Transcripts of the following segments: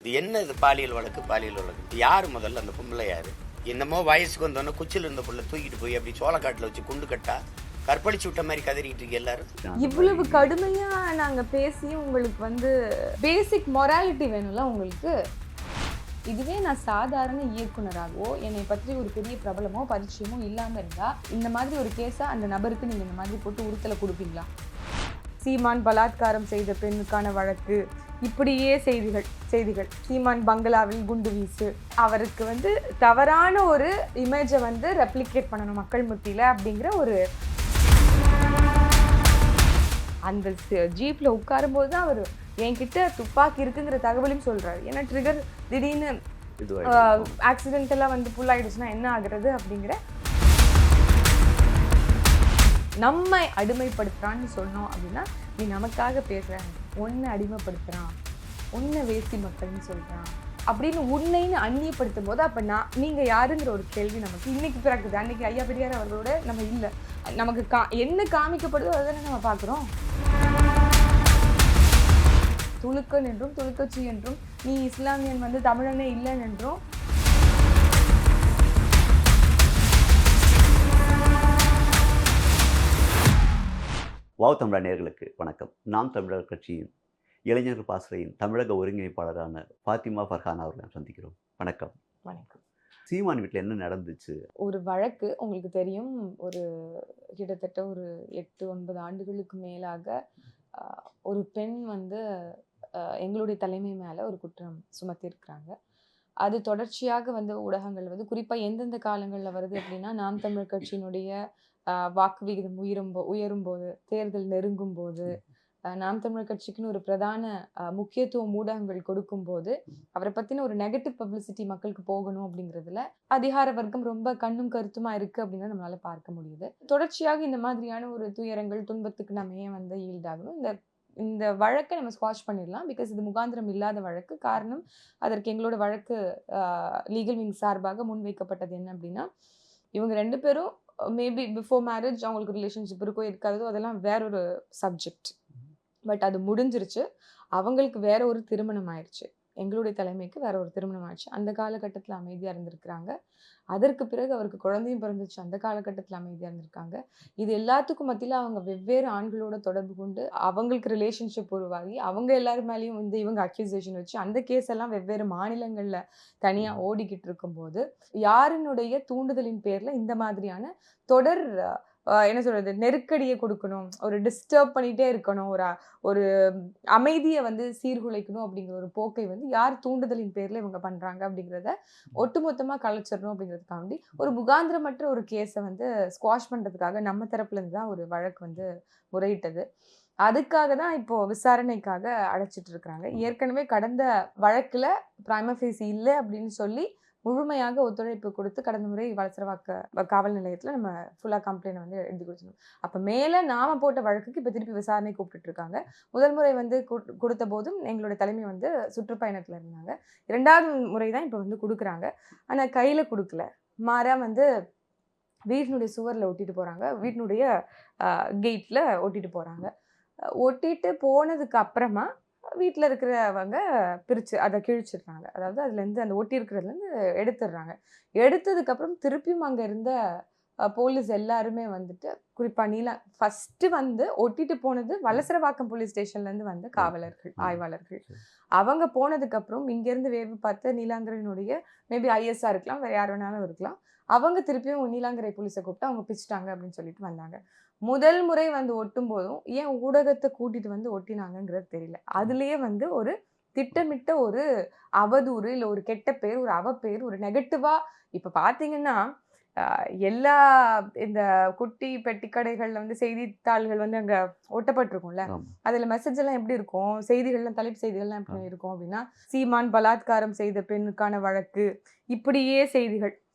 இது என்ன இது பாலியல் வழக்கு யாரு முதல்ல அந்த பொம்பளை யாரு? என்னமோ வயசுக்கு வந்தோன்னே குச்சில் இருந்த பொண்ணை தூக்கிட்டு போய் அப்படி சோளக்காட்டில் வச்சு குண்டு கட்டா கற்பழிச்சு விட்ட மாதிரி கதறிட்டு இருக்கு எல்லாரும். இவ்வளவு கடுமையா நாங்க பேசி உங்களுக்கு பேசிக் மொராலிட்டி வேணும்ல உங்களுக்கு. இதுவே நான் சாதாரண இயக்குனராகவோ என்னை பற்றி ஒரு பெரிய பிரபலமோ பரிச்சயமோ இல்லாம இருந்தா இந்த மாதிரி ஒரு கேஸா அந்த நபருக்கு நீங்க இந்த மாதிரி போட்டு உறுத்தலை கொடுப்பீங்களா? சீமான் பலாத்காரம் செய்த பெண்ணுக்கான வழக்கு, இப்படியே செய்திகள் சீமான் பங்களாவில் குண்டு வீசு, அவருக்கு தவறான ஒரு இமேஜை ரெப்ளிகேட் பண்ணணும் மக்கள் மத்தியில அப்படிங்கிற ஒரு அந்த ஜீப்ல உட்காரும் போது தான் அவர் என்கிட்ட துப்பாக்கி இருக்குங்கிற தகவலையும் சொல்றாரு. ஏன்னா ட்ரிகர் திடீர்னு ஆக்சிடென்டெல்லாம் புல் ஆயிடுச்சுன்னா என்ன ஆகுறது அப்படிங்கிற நம்மை அடிமைப்படுத்துறான்னு சொன்னோம் அப்படின்னா, நீ நமக்காக பேசுறாங்க, ஒன்னை அடிமைப்படுத்துறான், ஒன்னை வேசி மக்கள்னு சொல்றான் அப்படின்னு உன்னைன்னு அந்நியப்படுத்தும் போது அப்ப நீங்க யாருங்கிற ஒரு கேள்வி நமக்கு இன்னைக்கு பிறக்குது. அன்னைக்கு ஐயா பெரியார் அவர்களோட நம்ம இல்லை, நமக்கு என்ன காமிக்கப்படுதோ அதை நம்ம பார்க்குறோம். துலுக்கன் என்றும் துலுக்கச்சி என்றும் நீ இஸ்லாமியன் தமிழனே இல்லைன்னு என்றும் வாவ் தமிழா நேயர்களுக்கு வணக்கம். நாம் தமிழர் கட்சியின் இளைஞர்கள் பாசறையின் தமிழக ஒருங்கிணைப்பாளரான ஃபாத்திமா ஃபர்ஹானா அவர்களை சந்திக்கிறோம். வணக்கம். வணக்கம். சீமான் வீட்டில் என்ன நடந்துச்சு? ஒரு வழக்கு உங்களுக்கு தெரியும், ஒரு கிட்டத்தட்ட ஒரு 8-9 ஆண்டுகளுக்கு மேலாக ஒரு பெண் எங்களுடைய தலைமை மேலே ஒரு குற்றம் சுமத்தியிருக்கிறாங்க. அது தொடர்ச்சியாக ஊடகங்கள் குறிப்பாக எந்தெந்த காலங்களில் வருது அப்படின்னா, நாம் தமிழர் கட்சியினுடைய வாக்கு விகிதம் உயரும் போது, தேர்தல் நெருங்கும் போது, நாம் தமிழர் கட்சிக்குன்னு ஒரு பிரதான முக்கியத்துவம் ஊடகங்கள் கொடுக்கும் போது அவரை பத்தின ஒரு நெகட்டிவ் பப்ளிசிட்டி மக்களுக்கு போகணும் அப்படிங்கிறதுல அதிகார வர்க்கம் ரொம்ப கண்ணும் கருத்துமா இருக்கு அப்படின்னு நம்மளால பார்க்க முடியுது. தொடர்ச்சியாக இந்த மாதிரியான ஒரு துயரங்கள் துன்பத்துக்கு நம்ம ஏன் ஈல்டாகணும்? இந்த வழக்கை நம்ம ஸ்குவாஷ் பண்ணிடலாம். பிகாஸ் இது முகாந்திரம் இல்லாத வழக்கு. காரணம், அதற்கு எங்களோட வழக்கு லீகல் விங் சார்பாக முன்வைக்கப்பட்டது என்ன அப்படின்னா, இவங்க 2 பேரும் மேபி பிஃபோர் மேரேஜ் அவங்களுக்கு ரிலேஷன்ஷிப் இருக்கோ இருக்காதோ அதெல்லாம் வேற ஒரு சப்ஜெக்ட். பட் அது முடிஞ்சிருச்சு. அவங்களுக்கு வேற ஒரு திருமணம் ஆயிடுச்சு. எங்களுடைய தலைமைக்கு வேற ஒரு திருமணம் ஆயிடுச்சு. அந்த காலகட்டத்தில் அமைதியாக இருந்திருக்கிறாங்க. அதற்கு பிறகு அவருக்கு குழந்தையும் பிறந்துச்சு. அந்த காலகட்டத்தில் அமைதியாக இருந்திருக்காங்க. இது எல்லாத்துக்கும் மத்தியில் அவங்க வெவ்வேறு ஆண்களோட தொடர்பு கொண்டு அவங்களுக்கு ரிலேஷன்ஷிப் உருவாகி அவங்க எல்லாரும் மேலேயும் இவங்க அக்யூசேஷன் வச்சு அந்த கேஸ் எல்லாம் வெவ்வேறு மாநிலங்களில் தனியாக ஓடிக்கிட்டு இருக்கும்போது யாரினுடைய தூண்டுதலின் பேரில் இந்த மாதிரியான தொடர் என்ன சொல்றது, நெருக்கடியை கொடுக்கணும், ஒரு டிஸ்டர்ப் பண்ணிட்டே இருக்கணும், ஒரு அமைதியை சீர்குலைக்கணும் அப்படிங்கிற ஒரு போக்கை யார் தூண்டுதலின் பேர்ல இவங்க பண்றாங்க அப்படிங்கிறத ஒட்டுமொத்தமா கலைச்சிடணும் அப்படிங்கிறதுக்காண்டி ஒரு முகாந்திரமற்ற ஒரு கேஸை ஸ்குவாஷ் பண்றதுக்காக நம்ம தரப்புல இருந்து தான் ஒரு வழக்கு முறையிட்டது. அதுக்காக தான் இப்போ விசாரணைக்காக அழைச்சிட்டு இருக்கிறாங்க. ஏற்கனவே கடந்த வழக்குல பிரைமா ஃபேசி இல்லை அப்படின்னு சொல்லி முழுமையாக ஒத்துழைப்பு கொடுத்து கடந்த முறை வலசரவாக்க காவல் நிலையத்தில் நம்ம ஃபுல்லாக கம்ப்ளைண்ட் எழுதி கொடுத்துருந்தோம். அப்போ மேலே நாம போட்ட வழக்குக்கு இப்போ திருப்பி விசாரணை கூப்பிட்டு இருக்காங்க. முதல் முறை கொடுத்த போதும் எங்களுடைய தலைமை சுற்றுப்பயணத்தில் இருந்தாங்க. 2வது முறை தான் இப்போ கொடுக்குறாங்க. ஆனால் கையில் கொடுக்கல, மாறா வீட்டினுடைய சுவரில் ஒட்டிட்டு போகிறாங்க, வீட்டினுடைய கேட்டில் ஒட்டிட்டு போகிறாங்க. ஒட்டிட்டு போனதுக்கு அப்புறமா வீட்டில் இருக்கிறவங்க பிரித்து அதை கிழிச்சிடுறாங்க. அதாவது அதுலேருந்து அந்த ஒட்டி இருக்கிறதுலேருந்து எடுத்துடுறாங்க. எடுத்ததுக்கப்புறம் திருப்பியும் அங்கே இருந்த போலீஸ் எல்லாருமே குறிப்பாக ஃபஸ்ட்டு ஒட்டிட்டு போனது வலசரவாக்கம் போலீஸ் ஸ்டேஷன்லேருந்து காவலர்கள், ஆய்வாளர்கள். அவங்க போனதுக்கப்புறம் இங்கேருந்து வேவு பார்த்து நீலாங்கரையினுடைய மேபி ஐஎஸ்ஆர் இருக்கலாம், வேறு யார் வேணாலும் இருக்கலாம், அவங்க திருப்பியும் நீலாங்கரை போலீஸை கூப்பிட்டு அவங்க பிடிச்சிட்டாங்க அப்படின்னு சொல்லிட்டு வந்தாங்க. முதல் முறை ஒட்டும் போதும் ஏன் ஊடகத்தை கூட்டிட்டு ஒட்டினாங்கிறது தெரியல. அதுலயே ஒரு திட்டமிட்ட ஒரு அவதூறு, இல்லை ஒரு கெட்ட பேர், ஒரு அவப்பேர், ஒரு நெகட்டிவா இப்ப பாத்தீங்கன்னா எல்லா இந்த குட்டி பெட்டி கடைகள்ல செய்தித்தாள்கள் அங்க ஒட்டப்பட்டிருக்கும்ல, அதுல மெசேஜ் எல்லாம் எப்படி இருக்கும், செய்திகள்லாம் தலைப்பு செய்திகள்லாம் எப்படி இருக்கும் அப்படின்னா, சீமான் பலாத்காரம் செய்த பெண்ணுக்கான வழக்கு, இப்படியே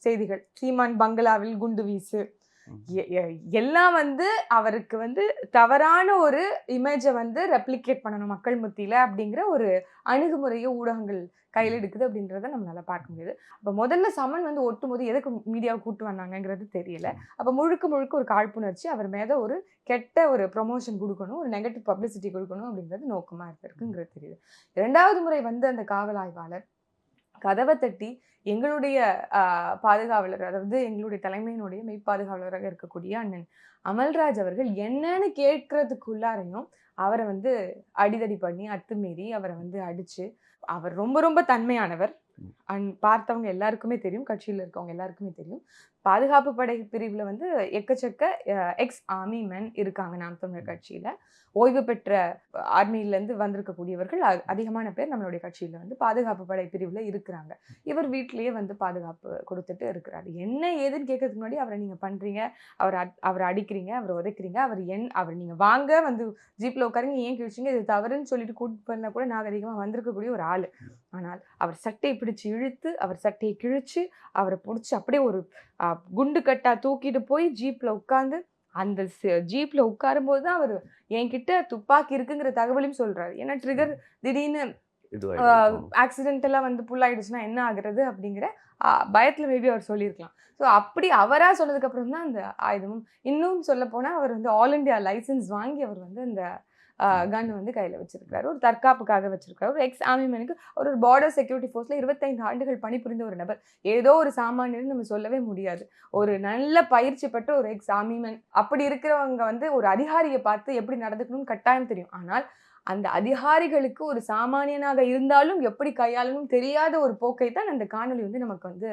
செய்திகள் சீமான் பங்களாவில் குண்டு வீசு, எல்லாம் வந்து அவருக்கு வந்து தவறான ஒரு இமேஜை வந்து ரெப்ளிகேட் பண்ணணும் மக்கள் மத்தியில அப்படிங்கிற ஒரு அணுகுமுறையை ஊடகங்கள் கையில் எடுக்குது அப்படின்றத நம்மளால பார்க்க முடியுது. அப்போ முதல்ல சமன் வந்து ஒட்டும்போது எதுக்கு மீடியாவை கூட்டு வந்தாங்கங்கிறது தெரியல. அப்போ முழுக்க முழுக்க ஒரு காழ்ப்புணர்ச்சி, அவர் மேல ஒரு கெட்ட ஒரு ப்ரொமோஷன் கொடுக்கணும், ஒரு நெகட்டிவ் பப்ளிசிட்டி கொடுக்கணும் அப்படிங்கிறது நோக்கமா இருந்திருக்குங்கிறது தெரியுது. 2வது முறை வந்து அந்த காவல் ஆய்வாளர் கதவை தட்டி எங்களுடைய பாதுகாவலர், அதாவது எங்களுடைய தலைமையினுடைய மெய்ப்பாதுகாவலராக இருக்கக்கூடிய அண்ணன் அமல்ராஜ் அவர்கள் என்னன்னு கேட்கறதுக்குள்ளாரையும் அவரை வந்து அடிதடி பண்ணி அத்துமீறி அவரை வந்து அடிச்சு, அவர் ரொம்ப ரொம்ப தன்மையானவர். பார்த்தவங்க எல்லாருக்குமே தெரியும், கட்சியில் இருக்கவங்க எல்லாருக்குமே தெரியும். பாதுகாப்பு படை பிரிவில் வந்து எக்கச்சக்க எக்ஸ் ஆர்மி மென் இருக்காங்க நாம் தமிழர் கட்சியில். ஓய்வு பெற்ற ஆர்மியிலேருந்து வந்திருக்கக்கூடியவர்கள் அதிகமான பேர் நம்மளுடைய கட்சியில் வந்து பாதுகாப்பு படை பிரிவில் இருக்கிறாங்க. இவர் வீட்டிலேயே வந்து பாதுகாப்பு கொடுத்துட்டு இருக்கிறாரு. என்ன ஏதுன்னு கேட்கறதுக்கு முன்னாடி அவரை நீங்கள் பண்ணுறீங்க, அவரை அடிக்கிறீங்க, அவரை உதைக்கிறீங்க, அவர் நீங்கள் வாங்க வந்து ஜீப்பில் உட்காருங்க, ஏன் கிழிச்சிங்க, இது தவறுன்னு சொல்லிட்டு கூட்டு பண்ணால் கூட நாகரிகமாக வந்திருக்கக்கூடிய ஒரு ஆள். ஆனால் அவர் சட்டையை பிடிச்சி இழுத்து, அவர் சட்டையை கிழிச்சு, அவரை பிடிச்சி அப்படியே ஒரு குண்டு கட்டா தூக்கிட்டு போய் ஜீப்பில் உட்காந்து, அந்த ஜீப்பில் உட்காரும்போது தான் அவர் என்கிட்ட துப்பாக்கி இருக்குங்கிற தகவலையும் சொல்றாரு. ஏன்னா ட்ரிகர் திடீர்னு ஆக்சிடென்டெல்லாம் வந்து புல் ஆயிடுச்சுன்னா என்ன ஆகுறது அப்படிங்கிற பயத்தில் மேபி அவர் சொல்லியிருக்கலாம். ஸோ அப்படி அவராக சொன்னதுக்கு அப்புறம் தான் அந்த ஆயுதமும், இன்னும் சொல்ல போனால் அவர் வந்து ஆல் இண்டியா லைசன்ஸ் வாங்கி அவர் வந்து அந்த கன் வந்து கையில் வச்சிருக்காரு. ஒரு தற்காப்புக்காக வச்சிருக்காரு. ஒரு எக்ஸ் ஆர்மி மேனுக்கு ஒரு பார்டர் செக்யூரிட்டி ஃபோர்ஸில் 25 ஆண்டுகள் பணிபுரிந்த ஒரு நபர். ஏதோ ஒரு சாமானியர்னு நம்ம சொல்லவே முடியாது. ஒரு நல்ல பயிற்சி பெற்ற ஒரு எக்ஸ் ஆர்மி மேன். அப்படி இருக்கிறவங்க வந்து ஒரு அதிகாரியை பார்த்து எப்படி நடந்துக்கணும்னு கட்டாயம் தெரியும். ஆனால் அந்த அதிகாரிகளுக்கு ஒரு சாமானியனாக இருந்தாலும் எப்படி கையாளணும் தெரியாத ஒரு போக்கை தான் அந்த காணொலி வந்து நமக்கு வந்து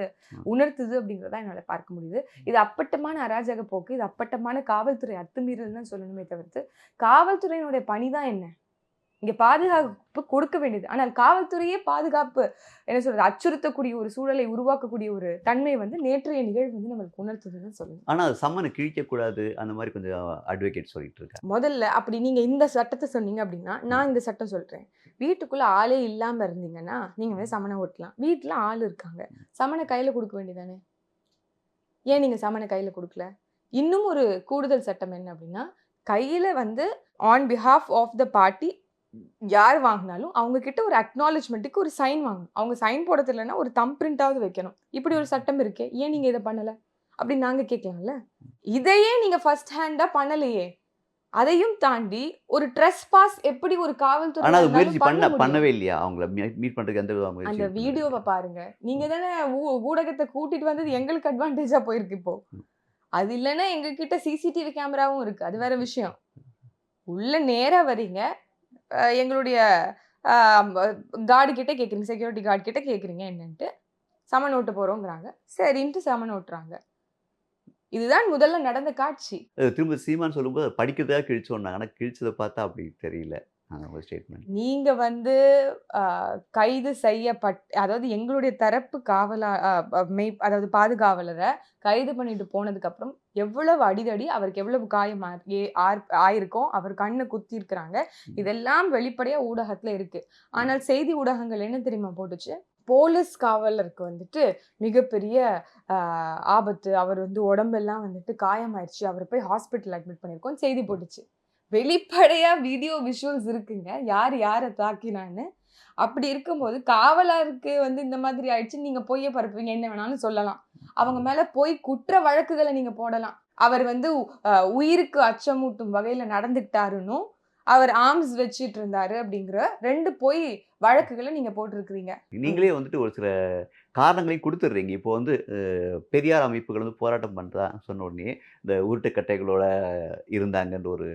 உணர்த்துது அப்படிங்கிறத என்னால் பார்க்க முடியுது. இது அப்பட்டமான அராஜக போக்கு, இது அப்பட்டமான காவல்துறை அத்துமீறல் தான் சொல்லணுமே தவிர்த்து, காவல்துறையினுடைய பணிதான் என்ன? இங்க பாதுகாப்பு கொடுக்க வேண்டியது. ஆனால் காவல்துறையே பாதுகாப்பு என்ன சொல்றது, அச்சுறுத்தக்கூடிய ஒரு சூழலை உருவாக்கக்கூடிய ஒரு தன்மை வந்து நேற்றைய நிகழ்வு வந்து நம்மளுக்கு உணர்த்துதுன்னு சொல்லணும். ஆனா சம்மனை கிழிக்கக்கூடாது அந்த மாதிரி கொஞ்சம் அட்வொகேட் சொல்லிட்டு இருக்காங்க. முதல்ல அப்படி நீங்க இந்த சட்டத்தை சொன்னீங்க அப்படின்னா, நான் இந்த சட்டம் சொல்றேன். வீட்டுக்குள்ள ஆளே இல்லாம இருந்தீங்கன்னா நீங்க வந்து சமனை ஓட்டலாம். வீட்டுல ஆள் இருக்காங்க, சமனை கையில கொடுக்க வேண்டியதானே? ஏன் நீங்க சமனை கையில கொடுக்கல? இன்னும் ஒரு கூடுதல் சட்டம் என்ன அப்படின்னா, கையில வந்து on behalf of the party யார் வாங்கினாலும் அவங்க கிட்ட ஒரு அக்னாலஜ்மெண்ட்டுக்கு ஒரு சைன் வாங்கணும். அவங்க சைன் போட தெரியலன்னா ஒரு தம் பிரிண்டாவது வைக்கணும். இப்படி ஒரு சட்டம் இருக்கே, ஏன் நீங்க இதை பண்ணல அப்படின்னு நாங்க கேட்கலாம்ல. இதையே நீங்க ஃபர்ஸ்ட் ஹேண்டா பண்ணலையே. அதையும் தாண்டி ஒரு ட்ரெஸ் பாஸ் எப்படி ஒரு காவல்துறை ஆனா அது முயற்சி பண்ணவே இல்லையா? அவங்கள மீட் பண்றதுக்கு அந்த வீடியோவை பாருங்க. நீங்க தானே ஊடகத்தை கூட்டிட்டு வந்தது எங்களுக்கு அட்வான்டேஜா போயிருக்கு இப்போ. அது இல்லைன்னா எங்க கிட்ட சிசிடிவி கேமராவும் இருக்கு, அது வேற விஷயம். உள்ள நேரா வரீங்க, எங்களுடைய கார்டு கிட்ட கேட்குறீங்க, செக்யூரிட்டி கார்டு கிட்ட கேட்குறீங்க என்னன்ட்டு, சமன் ஓட்ட போகிறோங்கிறாங்க. சரின்ட்டு சமன் ஓட்டுறாங்க. இதுதான் முதல்ல நடந்த காட்சி. திரும்ப சீமான் சொல்லும்போது படிக்கிறதா கிழிச்சோன்னாங்க. ஆனால் கிழிச்சதை பார்த்தா அப்படி தெரியல ஸ்டேட்மெண்ட். நீங்க வந்து கைது அதாவது எங்களுடைய தரப்பு அதாவது பாதுகாவலரை கைது பண்ணிட்டு போனதுக்கு அப்புறம் எவ்வளவு அடிதடி, அவருக்கு எவ்வளவு காயம் ஆயிருக்கும், அவர் கண்ணை குத்தி இருக்கிறாங்க, இதெல்லாம் வெளிப்படையா ஊடகத்துல இருக்கு. ஆனால் செய்தி ஊடகங்கள் என்ன தெரியுமா போட்டுச்சு? போலீஸ் காவலருக்கு வந்துட்டு மிகப்பெரிய ஆபத்து, அவர் வந்து உடம்பெல்லாம் வந்துட்டு காயமாயிருச்சு, அவர் போய் ஹாஸ்பிட்டல் அட்மிட் பண்ணியிருக்கோம் செய்தி போட்டுச்சு. வெளிப்படையா வீடியோ விஷுவல்ஸ் இருக்குங்க, யார் யாரை தாக்கினான்னு. அப்படி இருக்கும்போது காவலருக்கு வந்து இந்த மாதிரி ஆயிடுச்சு, நீங்க பொய்யை பரப்புவீங்க, என்ன வேணாலும் சொல்லலாம். அவங்க மேல போய் குற்ற வழக்குகளை நீங்க போடலாம். அவர் வந்து உயிருக்கு அச்சமூட்டும் வகையில நடந்துக்கிட்டாருன்னு, அவர் ஆர்ம்ஸ் வச்சிட்டு இருந்தாரு அப்படிங்கிற 2 பொய் வழக்குகளை நீங்க போட்டிருக்கிறீங்க. நீங்களே வந்துட்டு ஒரு சில காரணங்களையும் கொடுத்துடுறீங்க. இப்போ வந்து பெரியார் அமைப்புகள் வந்து போராட்டம் பண்றா சொன்ன உடனே இந்த உருட்டுக்கட்டைகளோட இருந்தாங்கன்ற ஒரு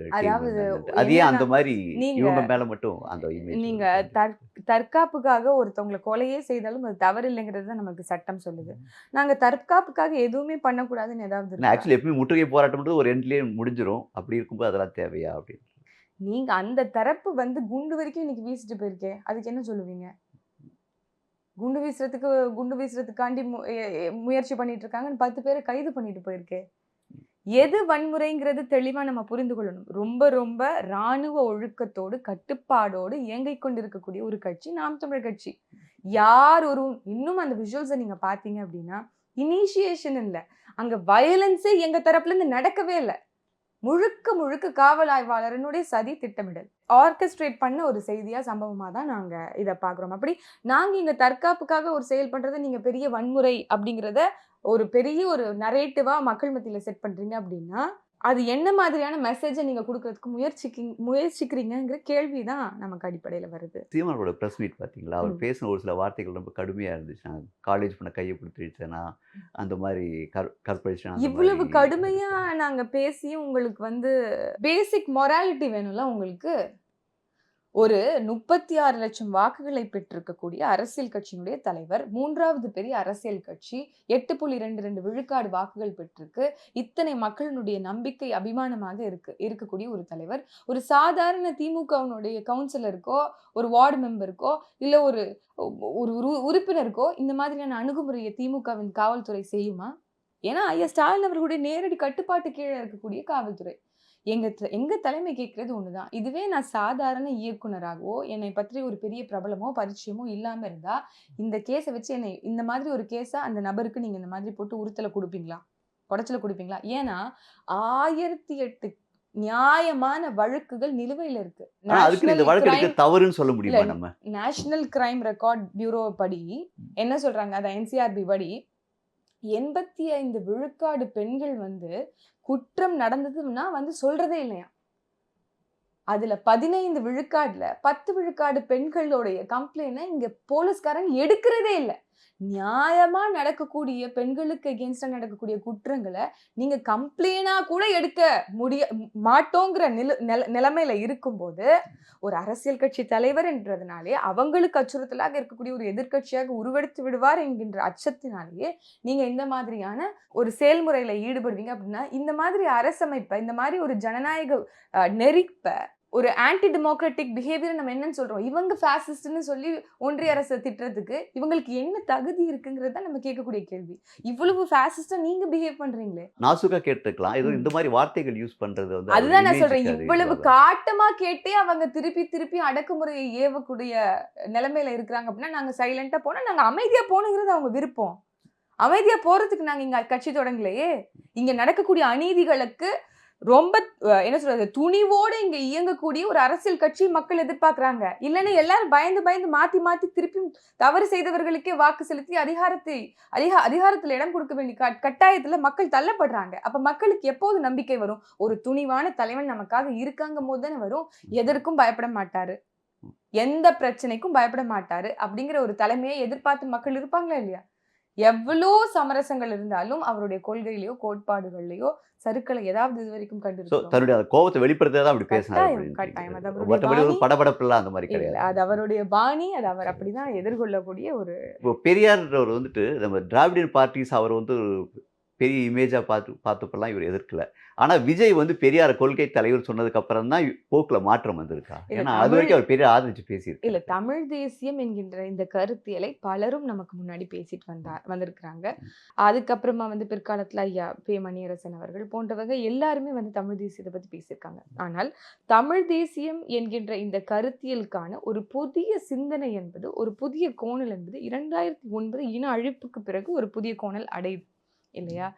அதே அந்த மாதிரி இவங்க மேல மட்டும் அந்த நீங்க தற்காப்புக்காக ஒருத்தவங்களை கொலையே செய்தாலும் அது தவறு இல்லைங்கிறது தான் நமக்கு சட்டம் சொல்லுது. நாங்க தற்காப்புக்காக எதுவுமே பண்ணக்கூடாதுன்னு ஏதாவது ஆக்சுவலி எப்பயும் முற்றுகை போராட்டம் ஒரு எண்ட்லயே முடிஞ்சிடும். அப்படி இருக்கும்போது அதெல்லாம் தேவையா அப்படின்னு நீங்க அந்த தரப்பு வந்து குண்டு வரைக்கும் இன்னைக்கு வீசிட்டு போயிருக்கே, அதுக்கு என்ன சொல்லுவீங்க? குண்டு வீசுறதுக்காண்டி முயற்சி பண்ணிட்டு இருக்காங்கன்னு 10 பேரை கைது பண்ணிட்டு போயிருக்கு. எது வன்முறைங்கிறது தெளிவா நம்ம புரிந்து கொள்ளணும். ரொம்ப ரொம்ப இராணுவ ஒழுக்கத்தோடு கட்டுப்பாடோடு இயங்கிக் கொண்டிருக்கக்கூடிய ஒரு கட்சி நாம் தமிழர் கட்சி. யார் ஒரு இன்னும் அந்த விஷுவல்ஸை நீங்க பாத்தீங்க அப்படின்னா, இனிஷியேஷன் இல்லை, அங்க வயலன்ஸே எங்க தரப்புல இருந்து நடக்கவே இல்லை. முழுக்க முழுக்க காவல் ஆய்வாளரனுடைய சதி திட்டமிடல் ஆர்கெஸ்ட்ரேட் பண்ண ஒரு செய்தியா சம்பவமா தான் நாங்க இதை பாக்குறோம். அப்படி நாங்க இங்க தற்காப்புக்காக ஒரு செயல் பண்றதை நீங்க பெரிய வன்முறை அப்படிங்கிறத ஒரு பெரிய ஒரு நரேட்டிவா மக்கள் மத்தியில செட் பண்றீங்க அப்படின்னா அது என்ன மாதிரியான மெசேஜை நீங்க கொடுக்கறதுக்கு முயற்சிக்கிறீங்கிற கேள்விதான் நமக்கு அடிப்படையில வருது. சீமானோட ப்ரெஸ் மீட் பார்த்தீங்களா, அவர் பேசின ஒரு சில வார்த்தைகள் ரொம்ப கடுமையாக இருந்துச்சு. நான் காலேஜ் பண்ண கையை பிடிச்சிருச்சேனா அந்த மாதிரி கற்பழிச்சேன். இவ்வளவு கடுமையா நாங்க பேசியும் உங்களுக்கு பேசிக் மொராலிட்டி வேணும்ல. உங்களுக்கு ஒரு 36 லட்சம் வாக்குகளை பெற்றிருக்கக்கூடிய அரசியல் கட்சியினுடைய தலைவர், 3வது பெரிய அரசியல் கட்சி, 8.22 விழுக்காடு வாக்குகள் பெற்றிருக்கு. இத்தனை மக்களினுடைய நம்பிக்கை அபிமானமாக இருக்கக்கூடிய ஒரு தலைவர், ஒரு சாதாரண திமுகவினுடைய கவுன்சிலருக்கோ ஒரு வார்டு மெம்பருக்கோ இல்ல ஒரு உறுப்பினருக்கோ இந்த மாதிரியான அணுகுமுறையை திமுகவின் காவல்துறை செய்யுமா? ஏன்னா ஐயா ஸ்டாலின் அவர்களுடைய நேரடி கட்டுப்பாட்டு கீழே இருக்கக்கூடிய காவல்துறை. எங்க தலைமை கேட்கறது ஒண்ணுதான். இதுவே நான் சாதாரண இயக்குனராகவோ என்னை பற்றி ஒரு பெரிய பிரபலமோ பரிச்சயமோ இல்லாம இருந்தா இந்த கேஸை வச்சு என்னை இந்த மாதிரி ஒரு கேஸா அந்த நபருக்கு நீங்க இந்த மாதிரி போட்டு உறுத்தல கொடுப்பீங்களா, குடைச்சல கொடுப்பீங்களா? ஏன்னா 1008 நியாயமான வழக்குகள் நிலுவையில இருக்கு. தவறுன்னு சொல்ல முடியுமா? நம்ம நேஷனல் கிரைம் ரெக்கார்ட் பியூரோ படி என்ன சொல்றாங்க, அத NCRB படி 85 விழுக்காடு பெண்கள் குற்றம் நடந்ததுன்னா சொல்றதே இல்லையா. அதுல 15 விழுக்காடுல 10 விழுக்காடு பெண்களுடைய கம்ப்ளைண்ட் இங்க போலீஸ்காரங்க எடுக்கிறதே இல்லை. நியாயமா நடக்கக்கூடிய பெண்களுக்கு எகென்ஸ்டா நடக்கக்கூடிய குற்றங்களை நீங்க கம்ப்ளைனா கூட எடுக்க மாட்டோங்கிற நிலைமையில இருக்கும்போது ஒரு அரசியல் கட்சி தலைவர் என்றதுனாலே அவங்களுக்கு அச்சுறுத்தலாக இருக்கக்கூடிய ஒரு எதிர்கட்சியாக உருவெடுத்து விடுவார் என்கின்ற அச்சத்தினாலேயே நீங்க இந்த மாதிரியான ஒரு செயல்முறையில ஈடுபடுவீங்க. அப்படின்னா இந்த மாதிரி அரசமைப்பை, இந்த மாதிரி ஒரு ஜனநாயக நெறிப்ப, ஒரு ஆன்டி டெமோக்ராட்டிக் பிஹேவியர் நம்ம என்னன்னு சொல்றோம், இவங்க ஃபேசிஸ்ட்னு சொல்லி ஒன்றிய அரசு திட்டுறதுக்கு இவங்களுக்கு என்ன தகுதி இருக்குங்கிறத நம்ம கேட்கக்கூடிய கேள்வி. இவ்வளவு ஃபேசிஸ்டா நீங்க பிஹேவ் பண்றீங்களே. நாசுகா கேட்டுக்கலாம், ஏதோ இந்த மாதிரி வார்த்தைகள் யூஸ் பண்றது அதுதான் நான் சொல்றேன். இவ்வளவு காட்டமா கேட்டே அவங்க திருப்பி அடக்குமுறையை ஏவக்கூடிய நிலைமையில இருக்கிறாங்க அப்படின்னா நாங்க சைலண்டா போனா, நாங்க அமைதியா போகணுங்கிறது அவங்க விருப்பம். அமைதியா போறதுக்கு நாங்க இங்க கட்சி தொடங்கலையே. இங்க நடக்கக்கூடிய அநீதிகளுக்கு ரொம்ப என்ன சொல்றது, துணிவோடு இங்க இயங்கக்கூடிய ஒரு அரசியல் கட்சி மக்கள் எதிர்பார்க்கிறாங்க. இல்லைன்னா எல்லாரும் பயந்து மாத்தி திருப்பி தவறு செய்தவர்களுக்கே வாக்கு செலுத்தி அதிகாரத்துல இடம் கொடுக்க வேண்டிய கட்டாயத்துல மக்கள் தள்ளப்படுறாங்க. அப்ப மக்களுக்கு எப்போது நம்பிக்கை வரும்? ஒரு துணிவான தலைவன் நமக்காக இருக்காங்க போது தானே வரும். எதற்கும் பயப்பட மாட்டாரு, எந்த பிரச்சனைக்கும் பயப்பட மாட்டாரு அப்படிங்கிற ஒரு தலைமையை எதிர்பார்த்து மக்கள் இருப்பாங்களா இல்லையா? எவ்வளோ சமரசங்கள் இருந்தாலும் அவருடைய கொள்கையிலயோ கோட்பாடுகள்லயோ சருக்களை ஏதாவது இது வரைக்கும் கண்டிருக்கோம். தன்னுடைய கோபத்தை வெளிப்படுத்ததான் அப்படி பேசினாரு. படபடப்புலாம் அந்த மாதிரி கிடையாது. அது அவருடைய பாணி, அது அவர் அப்படிதான் எதிர்கொள்ளக்கூடிய ஒரு. பெரியார் நம்ம திராவிடன் பார்ட்டிஸ் அவர் பெரிய இமேஜா பார்த்தப்பெல்லாம் இவர் எதிர்க்கல. ஆனா விஜய் பெரியார் கொள்கை தலைவர் சொன்னதுக்கு அப்புறம் தான் போக்குல மாற்றம் வந்திருக்கா? ஏன்னா அது வரைக்கும் அவர் பெரிய ஆதரிச்சு பேசியிருக்கு. இல்ல, தமிழ் தேசியம் என்கின்ற இந்த கருத்தியலை பலரும் நமக்கு முன்னாடி பேசிட்டு வந்திருக்கிறாங்க. அதுக்கப்புறமா பிற்காலத்துல ஐயா பே மணியரசன் அவர்கள் போன்றவங்க எல்லாருமே தமிழ் தேசியத்தை பத்தி பேசியிருக்காங்க. ஆனால் தமிழ் தேசியம் என்கின்ற இந்த கருத்தியலுக்கான ஒரு புதிய சிந்தனை என்பது, ஒரு புதிய கோணல் என்பது 2009 இன அழிப்புக்கு பிறகு ஒரு புதிய கோணல் அடையுது இல்லையா?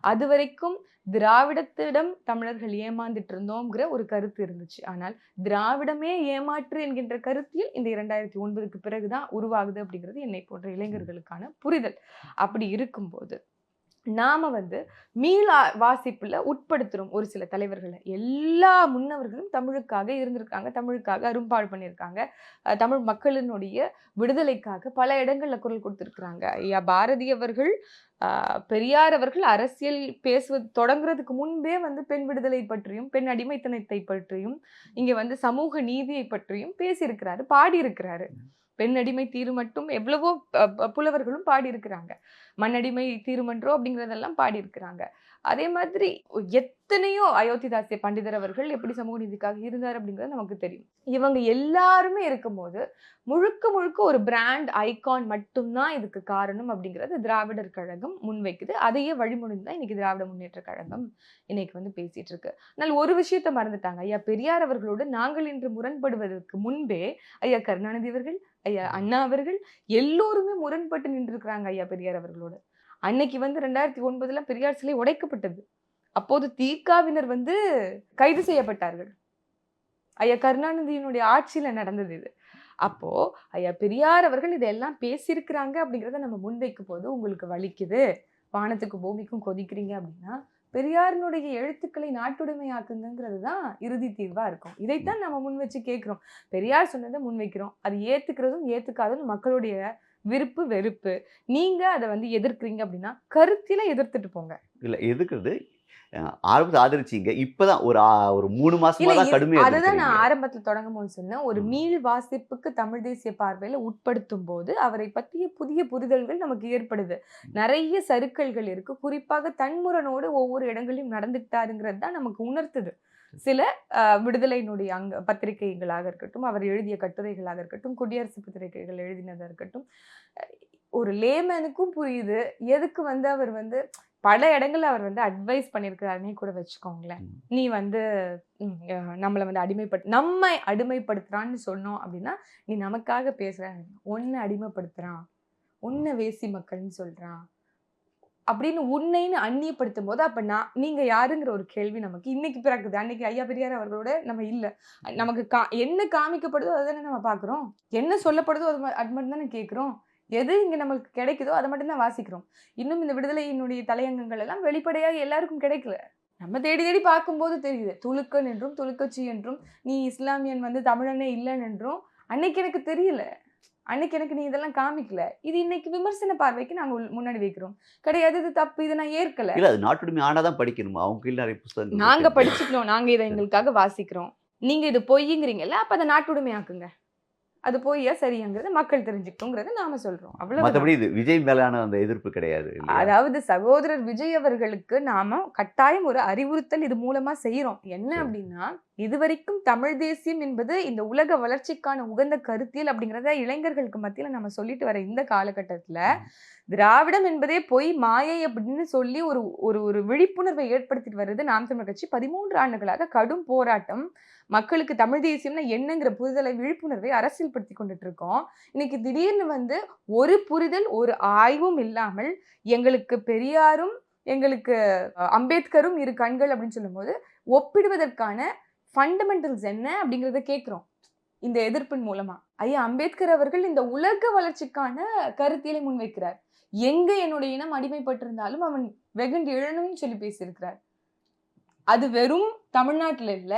அது வரைக்கும் திராவிடத்திடம் தமிழர்கள் ஏமாந்துட்டு இருந்தோம்ங்கிற ஒரு கருத்து இருந்துச்சு. ஆனால் திராவிடமே ஏமாற்று என்கின்ற கருத்தியல் இந்த 2009க்கு பிறகுதான் உருவாகுது அப்படிங்கிறது என்னை போன்ற இளைஞர்களுக்கான புரிதல். அப்படி இருக்கும்போது நாம மீள வாசிப்புல உட்படுத்துறோம் ஒரு சில தலைவர்களை. எல்லா முன்னவர்களும் தமிழுக்காக இருந்திருக்காங்க, தமிழுக்காக அரும்பாடு பண்ணியிருக்காங்க, தமிழ் மக்களினுடைய விடுதலைக்காக பல இடங்கள்ல குரல் கொடுத்திருக்கிறாங்க. ஐயா பாரதி அவர்கள், பெரியார் அவர்கள் அரசியல் பேசுவது தொடங்குறதுக்கு முன்பே பெண் விடுதலை பற்றியும் பெண் அடிமைத்தனத்தை பற்றியும் இங்க சமூக நீதியை பற்றியும் பேசியிருக்கிறாரு, பாடியிருக்கிறாரு. பெண் அடிமை தீரு மட்டும் எவ்வளவோ புலவர்களும் பாடியிருக்கிறாங்க. மண்ணடிமை தீருமன்றோ அப்படிங்கிறதெல்லாம் பாடியிருக்கிறாங்க. அதே மாதிரி எத்தனையோ அயோத்திதாசிய பண்டிதர் அவர்கள் எப்படி சமூக நீதிக்காக இருந்தார் அப்படிங்கிறது நமக்கு தெரியும். இவங்க எல்லாருமே இருக்கும்போது முழுக்க ஒரு பிராண்ட் ஐகான் மட்டும்தான் இதுக்கு காரணம் அப்படிங்கிறது திராவிடர் கழகம் முன்வைக்குது. அதையே வழிமொழிந்து தான் இன்னைக்கு திராவிட முன்னேற்ற கழகம் இன்னைக்கு பேசிட்டு இருக்கு. ஆனால் ஒரு விஷயத்த மறந்துட்டாங்க. ஐயா பெரியார் அவர்களோடு நாங்கள் இன்று முரண்படுவதற்கு முன்பே ஐயா கருணாநிதி அவர்கள், ஐயா அண்ணா அவர்கள் எல்லோருமே முரண்பட்டு நின்று இருக்கிறாங்க ஐயா பெரியார் அவர்களோடு. அன்னைக்கு வந்து 2009 பெரியார் சிலை உடைக்கப்பட்டது. அப்போது திகாவினர் வந்து கைது செய்யப்பட்டார்கள். ஐயா கருணாநிதியினுடைய ஆட்சியில நடந்தது இது. அப்போ ஐயா பெரியார் அவர்கள் இதெல்லாம் பேசியிருக்கிறாங்க அப்படிங்கிறத நம்ம முன்வைக்கும் போது உங்களுக்கு வலிக்குது, வானத்துக்கு பூமிக்கும் கொதிக்கிறீங்க அப்படின்னா, பெரியாரினுடைய எழுத்துக்களை நாட்டுடைமையாக்குங்கிறது தான் இறுதி தீர்வா இருக்கும். இதைத்தான் நம்ம முன் வச்சு கேட்கிறோம். பெரியார் சொன்னதை முன்வைக்கிறோம். அது ஏத்துக்கிறதும் ஏத்துக்காததும் மக்களுடைய விருப்பு வெறுப்பு. நீங்க அதை வந்து எதிர்க்கிறீங்க அப்படின்னா கருத்தில எதிர்த்துட்டு போங்க. இல்ல எதுக்குறது ஆரம்பத்தை ஆதரிச்சீங்க. இப்பதான் ஒரு 3 மாசமா இல்ல தான் கடுமையா அதுதான் நான் எதிர்க்கிறீங்க. ஆரம்பத்துல தொடங்கும் போது சொன்னேன். ஒரு மீள் வாசிப்புக்கு தமிழ் தேசிய பார்வையில உட்படுத்தும் போது அவரை பற்றிய புதிய புரிதல்கள் நமக்கு ஏற்படுது. நிறைய சறுக்கல்கள் இருக்கு. குறிப்பாக தன்முரனோடு ஒவ்வொரு இடங்களிலும் நடந்துட்டாருங்கிறது தான் நமக்கு உணர்த்துது. சில விடுதலையினுடைய பத்திரிகைகளாக இருக்கட்டும், அவர் எழுதிய கட்டுரைகளாக இருக்கட்டும், குடியரசு பத்திரிகைகள் எழுதினதா இருக்கட்டும், ஒரு லேமேனுக்கும் புரியுது. எதுக்கு வந்து அவர் வந்து பல இடங்கள்ல அவர் வந்து அட்வைஸ் பண்ணியிருக்கிறாருன்னே கூட வச்சுக்கோங்களேன். நீ வந்து நம்மளை வந்து நம்மை அடிமைப்படுத்துறான்னு சொன்னோம் அப்படின்னா, நீ நமக்காக பேசுற, உன்னை அடிமைப்படுத்துறான், உன்னை வேசி மக்கள்னு சொல்றான் அப்படின்னு உன்னைன்னு அந்நியப்படுத்தும் போது, அப்ப நீங்க யாருங்கிற ஒரு கேள்வி நமக்கு இன்னைக்கு பிறக்குது. அன்னைக்கு ஐயா பெரியார் அவர்களோட நம்ம இல்ல. நமக்கு என்ன காமிக்கப்படுதோ அதுதானே நம்ம பாக்குறோம். என்ன சொல்லப்படுதோ அது மட்டும் தானே கேட்கிறோம். எது இங்க நம்மளுக்கு கிடைக்குதோ அதை மட்டும் தான் வாசிக்கிறோம். இன்னும் இந்த விடுதலையினுடைய தலையங்கங்கள் எல்லாம் வெளிப்படையாக எல்லாருக்கும் கிடைக்கல. நம்ம தேடி தேடி பார்க்கும்போது தெரியுது. துலுக்கன் என்றும் துலுக்கச்சி என்றும், நீ இஸ்லாமியன் வந்து தமிழனே இல்லைன்னு என்றும் அன்னைக்கு எனக்கு தெரியல. அன்னைக்கு எனக்கு நீ இதெல்லாம் காமிக்கல. இது இன்னைக்கு விமர்சன பார்வைக்கு நாங்க முன்னாடி வைக்கிறோம். கிடையாது, இது தப்பு, இதை நான் ஏற்கல. இல்ல அது நாட்டுடைமை ஆனாதான் படிக்கணுமா? அவங்க கீழ நிறைய புத்தகங்கள் நாங்க இருக்கு. படிச்சுக்கணும். நாங்க இதை எங்களுக்காக வாசிக்கிறோம். நீங்க இது பொய்யுங்கிறீங்கல்ல, அப்ப அதை நாட்டுடைமை ஆக்குங்க. அது பொய்யா சரியாங்கிறது மக்கள் தெரிஞ்சுக்கணுங்கிறத நாம சொல்றோம். அவ்வளவுதான். மத்தபடி இது விஜய் மேலான அந்த எதிர்ப்பு கிடையாது இல்லையா? அதாவது சகோதரர் விஜய் அவர்களுக்கு நாம கட்டாயம் ஒரு அறிவுறுத்தல் இது மூலமா செய்யறோம். என்ன சரி. அப்படின்னா, இதுவரைக்கும் தமிழ் தேசியம் என்பது இந்த உலக வளர்ச்சிக்கான உகந்த கருத்தியல் அப்படிங்கிறத இளைஞர்களுக்கு மத்தியில நம்ம சொல்லிட்டு வர இந்த காலகட்டத்துல, திராவிடம் என்பதே பொய், மாயை அப்படின்னு சொல்லி ஒரு ஒரு விழிப்புணர்வை ஏற்படுத்திட்டு வருது நாம் தமிழர் கட்சி. 13 ஆண்டுகளாக கடும் போராட்டம், மக்களுக்கு தமிழ் தேசியம்னா என்னங்கிற புரிதலை, விழிப்புணர்வை அரசியல்படுத்தி கொண்டுட்டு இருக்கோம். இன்னைக்கு திடீர்னு வந்து ஒரு புரிதல், ஒரு ஆய்வும் இல்லாமல் எங்களுக்கு பெரியாரும் எங்களுக்கு அம்பேத்கரும் இரு கண்கள் அப்படின்னு சொல்லும்போது, ஒப்பிடுவதற்கான ஃபண்டமெண்டல்ஸ் என்ன அப்படிங்கிறத கேட்கிறோம் இந்த எதிர்ப்பின் மூலமா. ஐயா அம்பேத்கர் அவர்கள் இந்த உலக வளர்ச்சிக்கான கருத்தியலை முன்வைக்கிறார். எங்க என்னுடைய இனம் அடிமைப்பட்டிருந்தாலும் அவன் வெகுண்டு எழணும்னு சொல்லி பேசியிருக்கிறார். அது வெறும் தமிழ்நாட்டுல இல்ல,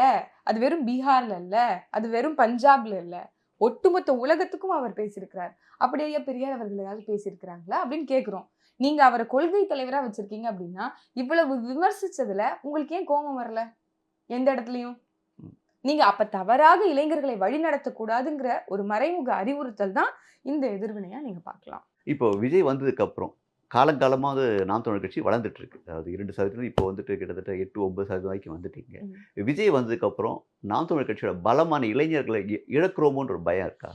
அது வெறும் பீகார்ல இல்ல, அது வெறும் பஞ்சாப்ல இல்ல, ஒட்டுமொத்த உலகத்துக்கும் அவர் பேசியிருக்கிறார். அப்படி ஐயா பெரியார் அவர்கள் ஏதாவது பேசியிருக்கிறாங்களா அப்படின்னு கேட்கிறோம். நீங்க அவரை கொள்கை தலைவரா வச்சிருக்கீங்க அப்படின்னா, இவ்வளவு விமர்சிச்சதுல உங்களுக்கு ஏன் கோபம் வரல? எந்த இடத்துலயும் நீங்க அப்ப தவறாக இளைஞர்களை வழி நடத்தக்கூடாதுங்கிற ஒரு மறைமுக அறிவுறுத்தல் தான் இந்த எதிர்வினையா நீங்க பார்க்கலாம். இப்போ விஜய் வந்ததுக்கு அப்புறம் காலங்காலமா வந்து நாம் தமிழர் கட்சி வளர்ந்துட்டு இருக்கு. அதாவது 2% இப்போ வந்துட்டு கிட்டத்தட்ட 8-9% வரைக்கும் வந்துட்டீங்க. விஜய் வந்ததுக்கு அப்புறம் நாம் தமிழர் கட்சியோட பலமான இளைஞர்களை இழக்கிறோமோன்ற ஒரு பயம் இருக்கா?